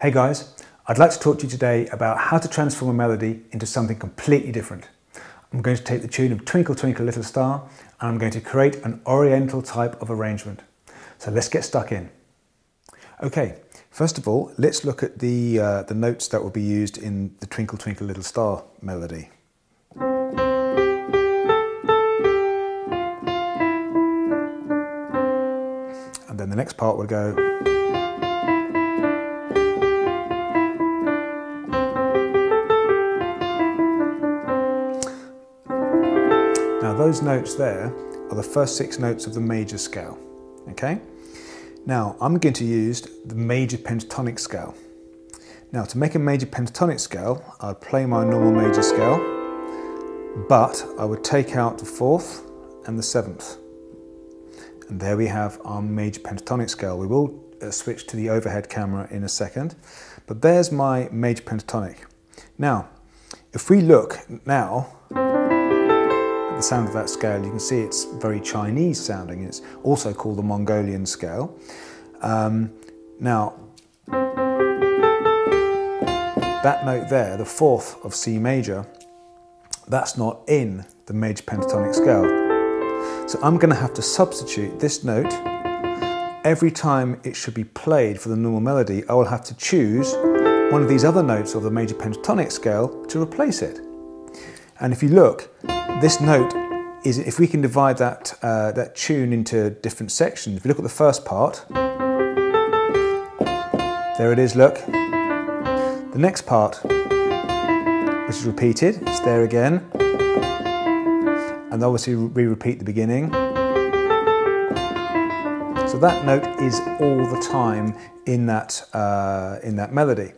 Hey guys, I'd like to talk to you today about how to transform a melody into something completely different. I'm going to take the tune of Twinkle Twinkle Little Star and I'm going to create an oriental type of arrangement. So let's get stuck in. Okay, first of all, let's look at the notes that will be used in the Twinkle Twinkle Little Star melody. And then the next part will go. Now those notes there are the first 6 notes of the major scale, okay? Now I'm going to use the major pentatonic scale. Now to make a major pentatonic scale, I'd play my normal major scale, but I would take out the 4th and the 7th. And there we have our major pentatonic scale. We will switch to the overhead camera in a second, but there's my major pentatonic. Now, if we look now, the sound of that scale, you can see it's very Chinese sounding. It's also called the Mongolian scale. Now, that note there, the 4th of C major, that's not in the major pentatonic scale. So I'm going to have to substitute this note. Every time it should be played for the normal melody, I will have to choose one of these other notes of the major pentatonic scale to replace it. And if you look, this note is, if we can divide that, that tune into different sections, if you look at the first part, there it is, look. The next part, which is repeated, it's there again. And obviously we repeat the beginning. So that note is all the time in that melody.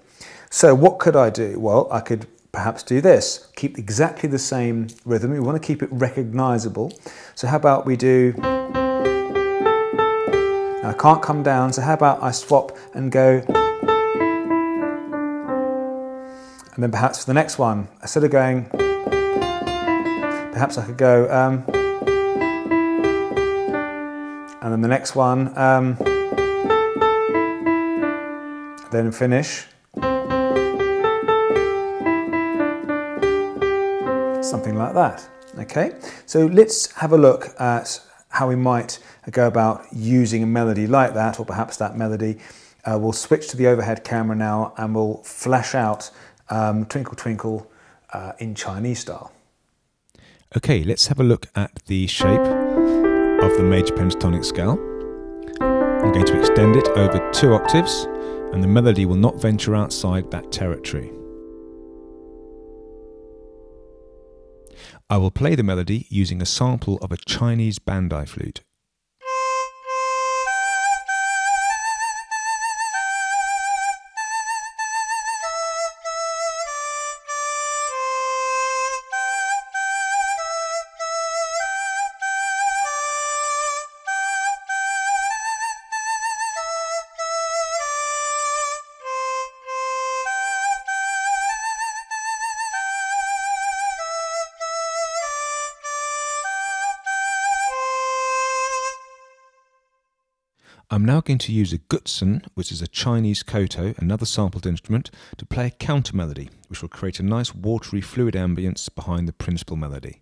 So what could I do? Well, I could perhaps do this, keep exactly the same rhythm. We want to keep it recognizable. So how about we do, now I can't come down, so how about I swap and go, and then perhaps for the next one, instead of going, perhaps I could go, and then the next one, then finish. Something like that, okay? So let's have a look at how we might go about using a melody like that, or perhaps that melody. We'll switch to the overhead camera now and we'll flash out Twinkle Twinkle in Chinese style. Okay, let's have a look at the shape of the major pentatonic scale. I'm going to extend it over 2 octaves and the melody will not venture outside that territory. I will play the melody using a sample of a Chinese bandai flute. I'm now going to use a gutsun, which is a Chinese koto, another sampled instrument, to play a counter melody, which will create a nice watery fluid ambience behind the principal melody.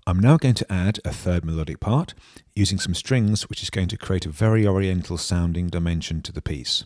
I'm now going to add a third melodic part using some strings, which is going to create a very oriental sounding dimension to the piece.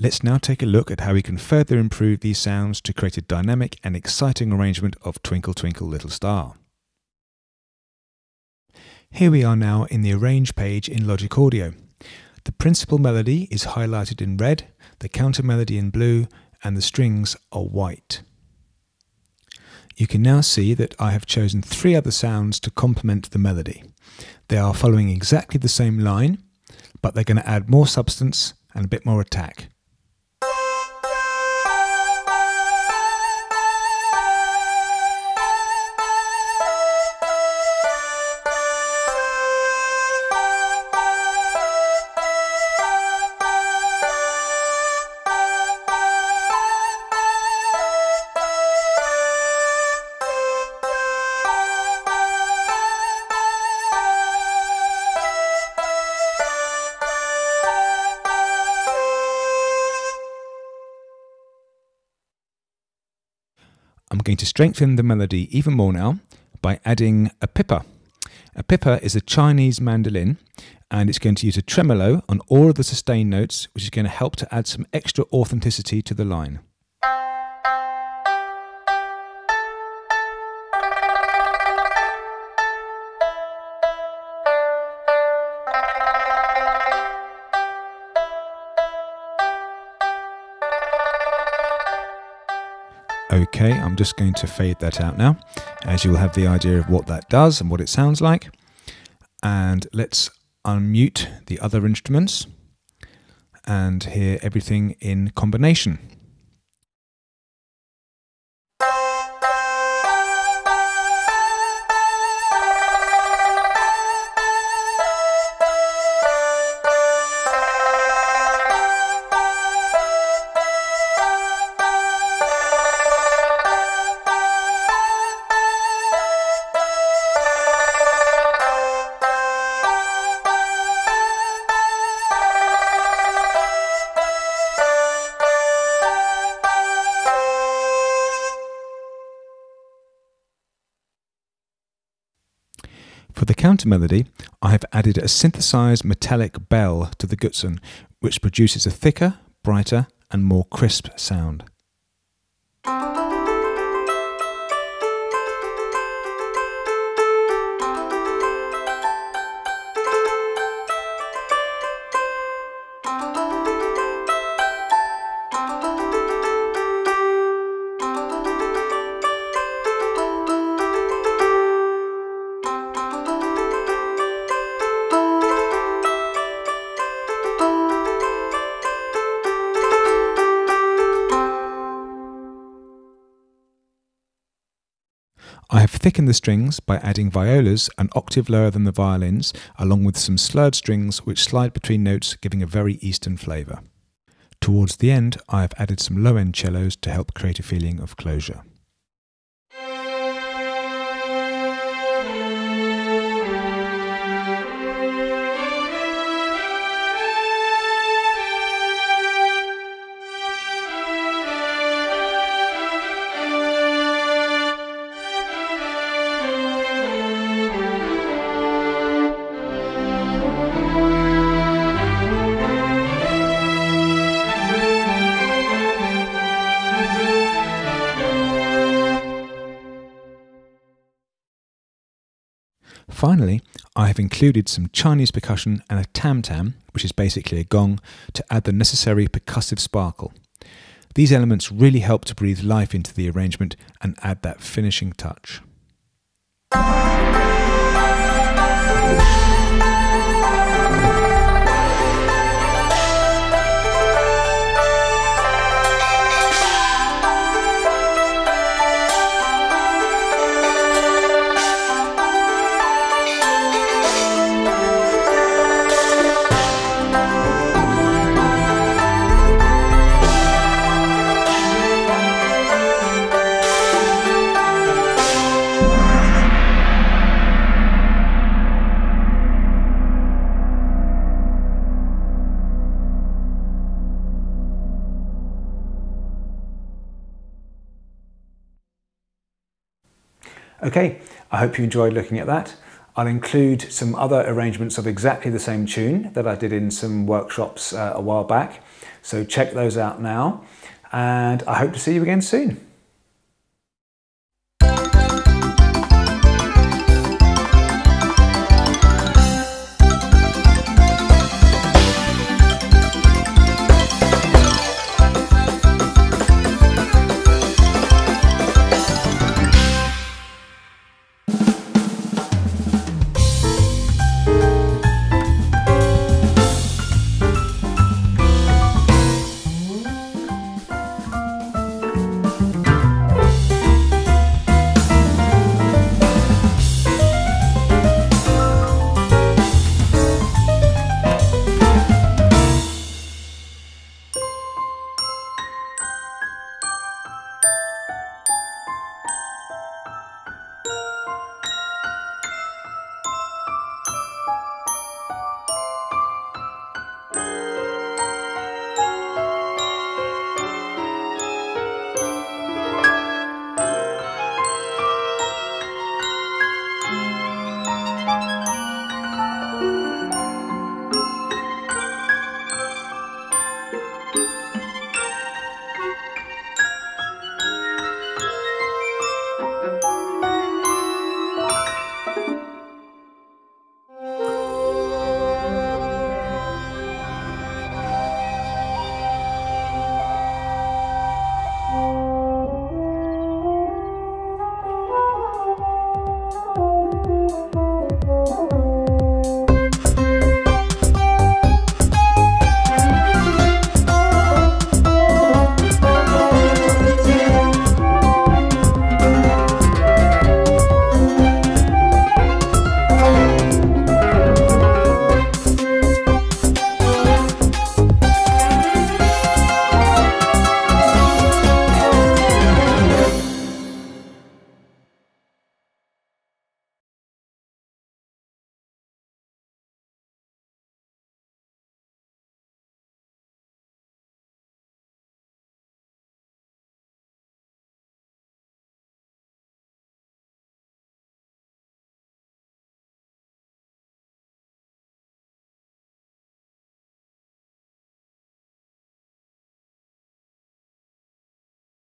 Let's now take a look at how we can further improve these sounds to create a dynamic and exciting arrangement of Twinkle Twinkle Little Star. Here we are now in the Arrange page in Logic Audio. The principal melody is highlighted in red, the counter melody in blue, and the strings are white. You can now see that I have chosen 3 other sounds to complement the melody. They are following exactly the same line, but they're going to add more substance and a bit more attack. I'm going to strengthen the melody even more now by adding a pippa. A pippa is a Chinese mandolin, and it's going to use a tremolo on all of the sustained notes, which is going to help to add some extra authenticity to the line. Okay, I'm just going to fade that out now, as you will have the idea of what that does and what it sounds like. And let's unmute the other instruments and hear everything in combination. For the counter melody, I have added a synthesized metallic bell to the gutsun, which produces a thicker, brighter, and more crisp sound. I have thickened the strings by adding violas an octave lower than the violins, along with some slurred strings which slide between notes, giving a very Eastern flavour. Towards the end, I have added some low-end cellos to help create a feeling of closure. Finally, I have included some Chinese percussion and a tam-tam, which is basically a gong, to add the necessary percussive sparkle. These elements really help to breathe life into the arrangement and add that finishing touch. Okay, I hope you enjoyed looking at that. I'll include some other arrangements of exactly the same tune that I did in some workshops a while back. So check those out now, and I hope to see you again soon.